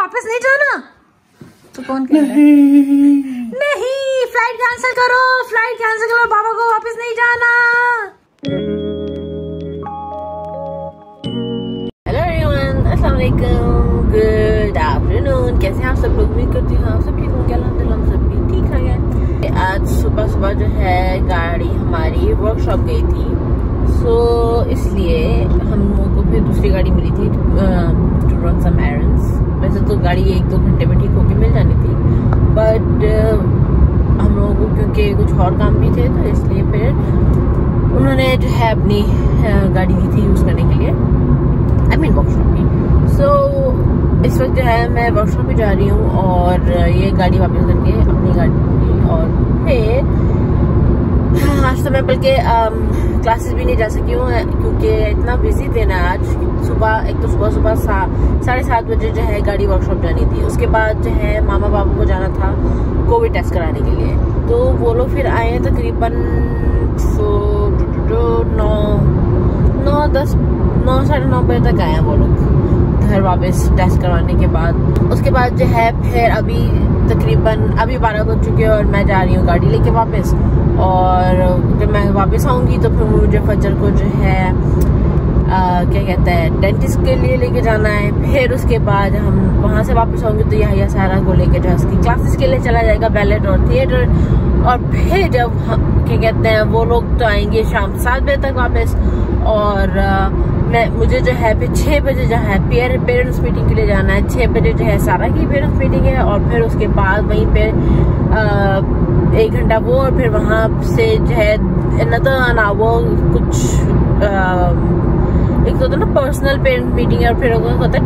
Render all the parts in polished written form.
वापस नहीं जाना। तो कौन कह रहा है? नहीं, फ्लाइट कैंसिल करो, फ्लाइट कैंसिल करो, बाबा को वापस नहीं जाना। हेलो एवरीवन, अस्सलाम वालेकुम, गुड आफ्टरनून। कैसे हैं आप सब लोग? उम्मीद करती हूँ आप सब ठीक होंगे। अल्हम्दुलिल्लाह हम सब भी ठीक हैं। आज सुबह सुबह जो है गाड़ी हमारी वर्कशॉप गई थी, सो इसलिए हम लोगों को फिर दूसरी गाड़ी मिली थी टू रन सम एरंड्स। वैसे तो गाड़ी 1-2 घंटे में ठीक होके मिल जानी थी, बट हम लोगों को क्योंकि कुछ और काम भी थे तो इसलिए फिर उन्होंने जो है अपनी गाड़ी दी थी यूज़ करने के लिए, आई मीन वर्कशॉप की। सो इस वक्त जो है मैं वर्कशॉप में जा रही हूँ और ये गाड़ी वापस करके अपनी गाड़ी लूँगी। और फिर आज तो मैं बल्कि क्लासेस भी नहीं जा सकी हूँ क्योंकि इतना बिजी थे ना आज। सुबह एक तो सुबह 7:30 बजे जो है गाड़ी वर्कशॉप जानी थी। उसके बाद जो है मामा बाबू को जाना था कोविड टेस्ट कराने के लिए, तो वो लोग फिर आए तकरीबन 9 साढ़े 9 बजे तक आए वो लोग घर वापस टेस्ट करवाने के बाद। उसके बाद जो है फिर अभी तकरीबन 12 बज चुके हैं और मैं जा रही हूँ गाड़ी लेके वापस। और जब मैं वापस आऊँगी तो फिर मुझे फजर को जो है क्या कहते हैं डेंटिस्ट के लिए लेके जाना है। फिर उसके बाद हम वहाँ से वापस आऊँगी तो यह सारा को लेके जो है उसकी क्लासेस के लिए चला जाएगा, बैलेट और थिएटर। और फिर जब क्या कहते हैं वो लोग तो आएंगे शाम 7 बजे तक वापस। और मुझे जो है फिर 6 बजे जो है पेरेंट्स मीटिंग के लिए जाना है। 6 बजे जो है सारा की पेरेंट्स मीटिंग है और फिर उसके बाद वहीं पे 1 घंटा वो, और फिर वहाँ से जो है वो कुछ एक तो होता है ना पर्सनल पेरेंट मीटिंग है, और फिर होता है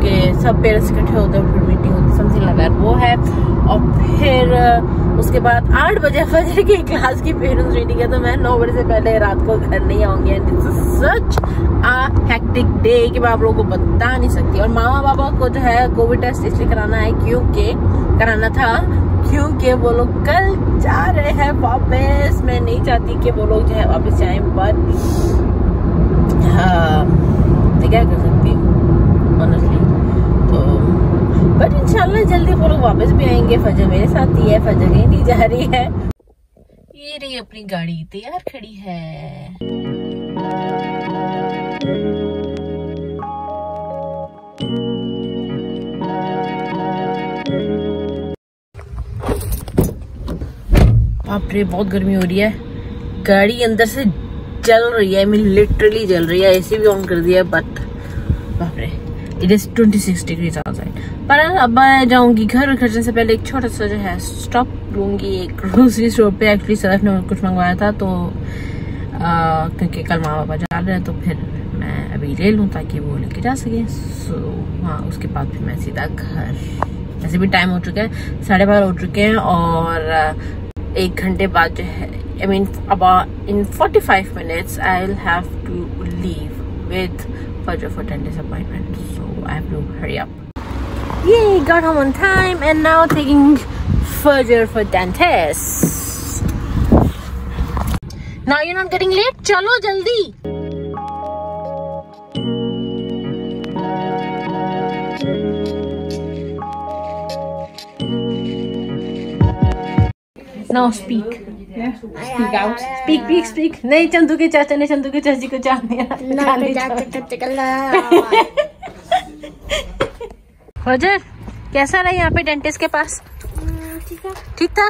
कि सब पेरेंट्स इकट्ठे होते हैं फिर मीटिंग होती है, समथिंग लाइक दैट वो है। और फिर उसके बाद 8 बजे फजर की क्लास की पेरेंट्स मीटिंग है, तो मैं 9 बजे से पहले रात को घर नहीं आऊंगी। And it's such a hectic day कि मैं आप लोगों को बता नहीं सकती। और मामा बाबा को जो है कोविड टेस्ट इसलिए कराना था क्योंकि वो लोग कल जा रहे हैं वापस। मैं नहीं चाहती कि वो लोग जो है वापस जाएं, बट मैं क्या कर सकती हूँ ऑनेस्टली। तो बट इंशाल्लाह जल्दी वो लोग वापस भी आएंगे। फजर मेरे साथ ही है, फजर कहीं नहीं जा रही है। ये रही अपनी गाड़ी तैयार खड़ी है। बाप रे बहुत गर्मी हो रही है, गाड़ी अंदर से जल रही है, मैं लिटरली जल रही है। एसी भी ऑन कर दिया है, बट बाप रे इट इज 26 डिग्रीज आउटसाइड। पर अब मैं जाऊंगी घर, घर से पहले एक छोटा सा जो है स्टॉप लूंगी एक ग्रोसरी स्टोर पे। एक्चुअली सर ने कुछ मंगवाया था तो क्योंकि कल माँ बाबा जा रहे हैं तो फिर मैं अभी ले लूँ ताकि वो लेके जा सके। सो हाँ, उसके बाद फिर मैं सीधा घर। ऐसे भी टाइम हो चुका है, 12:30 हो चुके हैं और 1 घंटे बाद जो है I mean about in 45 minutes I'll have to leave with Fajr for dentist appointment, so I have to hurry up. Yay, got home on time and now taking Fajr for dentist. Now you're not getting late, chalo jaldi. Now speak. Yeah. Speak out. Speak. नहीं, चंदू के चाचा ने चंदू के चाची को जानने फजर कैसा रहा यहाँ पे डेंटिस्ट के पास? ठीक था।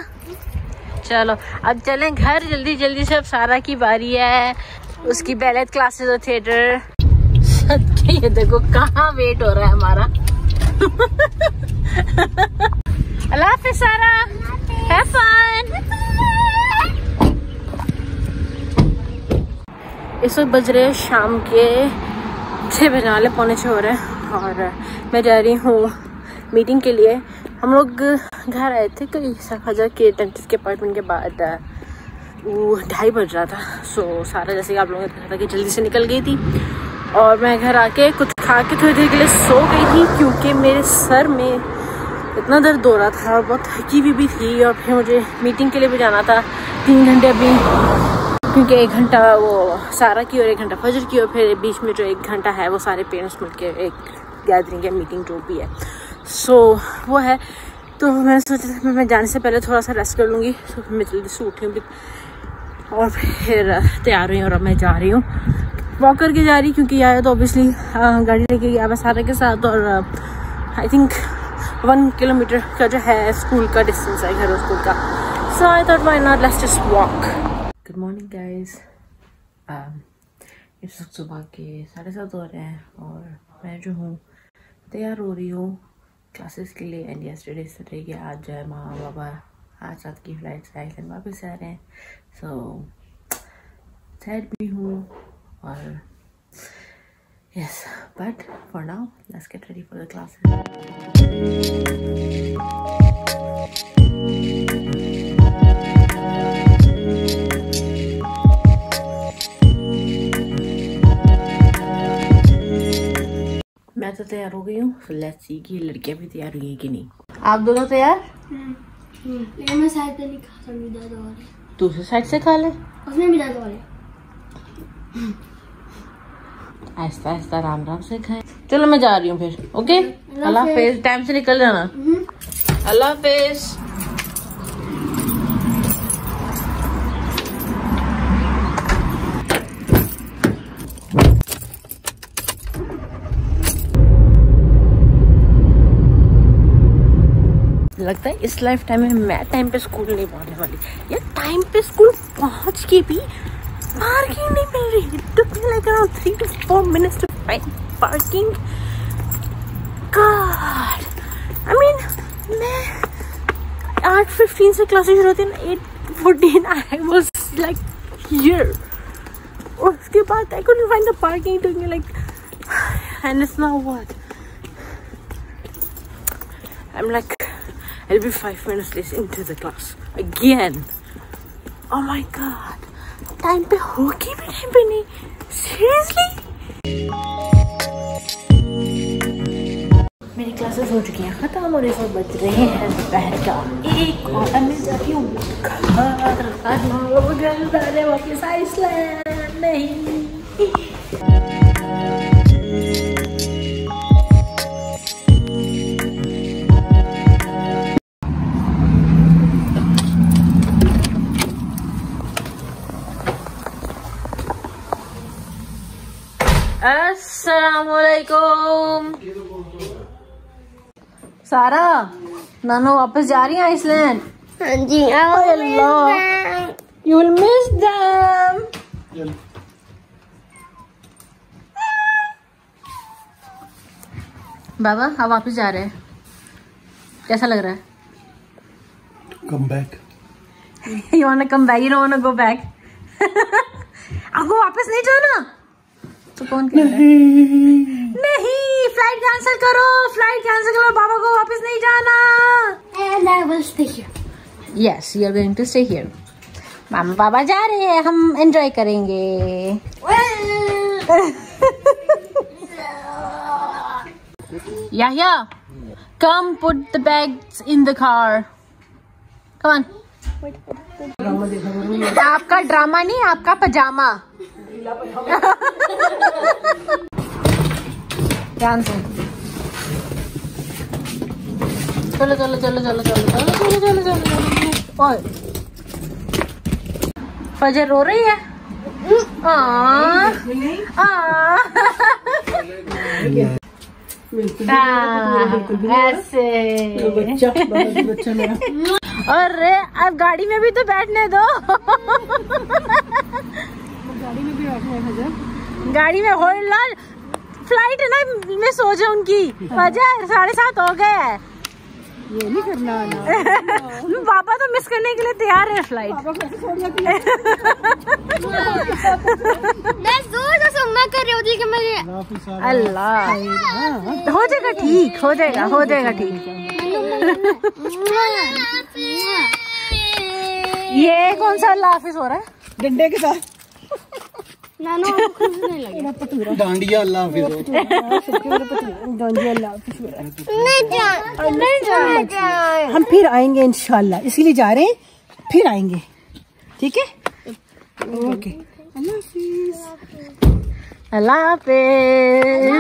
चलो अब चलें घर जल्दी से। अब सारा की बारी है, उसकी बैलेट क्लासेस और थिएटर। ये देखो कहाँ वेट हो रहा है हमारा। अल्लाह हाफिज़ सारा, हैव फन। इस वक्त बज रहे शाम के 6 बजने वाले, 5:45 हो रहे हैं और मैं जा रही हूँ मीटिंग के लिए। हम लोग घर आए थे कई फजर के डेंटिस्ट के अपॉइंटमेंट के बाद, वो 2:30 बज रहा था। सो सारा जैसे कि आप लोगों ने देखा था कि जल्दी से निकल गई थी और मैं घर आके कुछ खा के थोड़ी देर के लिए सो गई थी क्योंकि मेरे सर में इतना दर्द हो रहा था और बहुत थकी भी थी। और फिर मुझे मीटिंग के लिए भी जाना था 3 घंटे अभी, क्योंकि 1 घंटा वो सारा की और 1 घंटा फजर की, और फिर बीच में जो 1 घंटा है वो सारे पेरेंट्स मिलके एक गैदरिंग या मीटिंग जो भी है। सो वो है। तो मैंने सोचा मैं जाने से पहले थोड़ा सा रेस्ट कर लूँगी। तो मैं जल्दी से उठी हूँ और फिर तैयार हुई और अब मैं जा रही हूँ, वॉक करके जा रही, क्योंकि आया तो ऑब्वियसली गाड़ी लेके गया मैं सारे के साथ। और आई थिंक 1 किलोमीटर का जो है स्कूल का डिस्टेंस है, घर स्कूल का। So I thought why not, let's just walk. Good morning guys. इस वक्त सुबह के 7:30 हो रहे हैं और मैं जो हूँ तैयार हो रही हूँ क्लासेस के लिए। एंड यस्टरडे सैटरडे के आज जो है माँ बाबा आज रात की फ्लाइट से आइसलैंड वापस आ रहे हैं। सो सैड भी हूँ और yes, but for now let's get ready for the classes. मैं तो तैयार हो गई हूँ, so let's see कि लड़कियां भी तैयार हुई हैं कि नहीं। आप दोनों तैयार? लेकिन मैं साइड पे नहीं खा सकती, दूसरी साइड से खा ले, उसमें भी दर्द हो रहा है। आहिस्ता आहिस्ता आराम आराम से खाएं। चलो मैं जा रही हूँ फिर। ओके, अल्लाह हाफिज। टाइम से निकल जाना। अल्लाह हाफिज। लगता है इस लाइफ टाइम में मैं टाइम पे स्कूल नहीं पहुंचने वाली। या टाइम पे स्कूल पहुंच के भी पार्किंग नहीं मिल रही। It took me like around 3 to 4 minutes to find parking. God, I mean, मैं 8:15 से क्लासेस शुरू होती है ना, 8:14 I was like here. और उसके बाद I couldn't find the parking. It took me like, and it's now what? I'm like, I'll be 5 minutes late into the class again. Oh my God. Time पे हो के भी time पे नहीं। Seriously मेरी क्लासेस हो चुकी हैं खत्म और इस वक्त बज रहे हैं दोपहर का 1 और मैं जाती हूँ घर वापस आइसलैंड। नहीं अस्सलामुअलैकुम। सारा नानो वापस जा रही है आइसलैंड। हाँ जी, यू विल मिस देम। बाबा आप वापस जा रहे हैं, कैसा लग रहा है? Come back. You want to come back, you don't want to go back. आपको वापस नहीं जाना तो कौन कह रहा है? नहीं, फ्लाइट कैंसिल करो, फ्लाइट कैंसिल करो, बाबा को वापस नहीं जाना। And I will stay here. Yes, you are going to stay here. मामा बाबा जा रहे हैं, हम एंजॉय करेंगे। Yahya, come put the bags in the car. Come on. आपका ड्रामा नहीं, आपका पजामा। ध्यान से चलो चलो चलो चलो चलो चलो चलो चलो चलो चलो। और फजर रो रही है। ऐसे अरे अब गाड़ी में भी तो बैठने दो। गाड़ी में भी बैठने है। गाड़ी में हो फ्लाइट है ना, मैं सो जाऊं उनकी वजह 7:30 हो गए है। ये नहीं करना ना। पापा तो मिस करने के लिए तैयार है फ्लाइट। अल्लाह हो जाएगा ठीक, हो जाएगा हो जाएगा ठीक। ये कौन सा अल्लाह हाफिज हो रहा है? डंडे के साथ डांडिया अल्लाह हाफिज। हम फिर आएंगे इंशाल्लाह, इसीलिए जा रहे हैं, फिर आएंगे। ठीक है, ओके। अल्लाह हाफिज।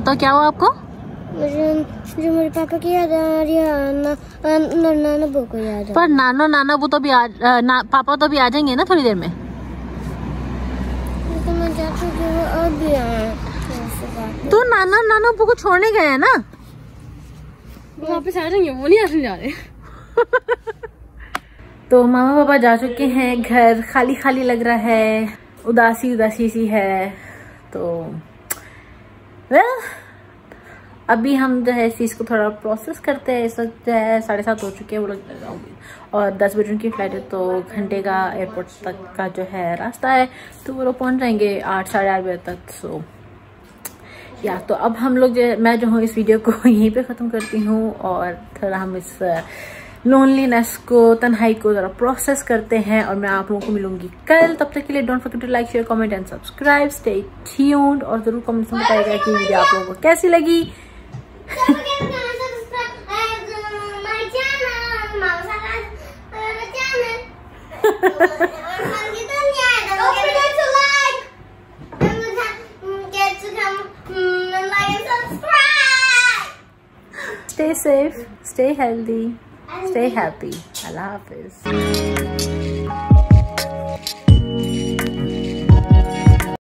बताओ क्या हुआ आपको? मुझे मेरे पापा की याद आ रही है, नाना बो को याद। पर नाना वो तो भी पापा तो भी आ जाएंगे ना थोड़ी देर में। तो मैं चाहती हूँ कि वो अब भी आए। तो नाना बो को छोड़ने गए हैं ना, वापस आ जाएंगे, वो नहीं आने जा रहे। तो मामा पापा जा चुके हैं घर, खाली खाली लग रहा है, उदासी सी है। तो अभी हम जो है इस चीज़ को थोड़ा प्रोसेस करते हैं। इस वक्त जो है 7:30 हो चुके हैं, वो लोग और 10 बजे उनकी फ्लाइट है, तो घंटे का एयरपोर्ट तक का जो है रास्ता है, तो वो लोग पहुंच जाएंगे 8 साढ़े 8 बजे तक। सो या तो अब हम लोग मैं जो हूँ इस वीडियो को यहीं पे ख़त्म करती हूँ और थोड़ा हम इस लोनलीनेस को, तन्हाई को ज़रा प्रोसेस करते हैं और मैं आप लोगों को मिलूंगी कल। तब तक के लिए don't forget to like, share, comment and subscribe. Stay tuned और ज़रूर कमेंट्स में बताइएगा कि वीडियो आप लोगों को कैसी लगी। Stay safe, stay healthy, stay happy. Allah Hafiz.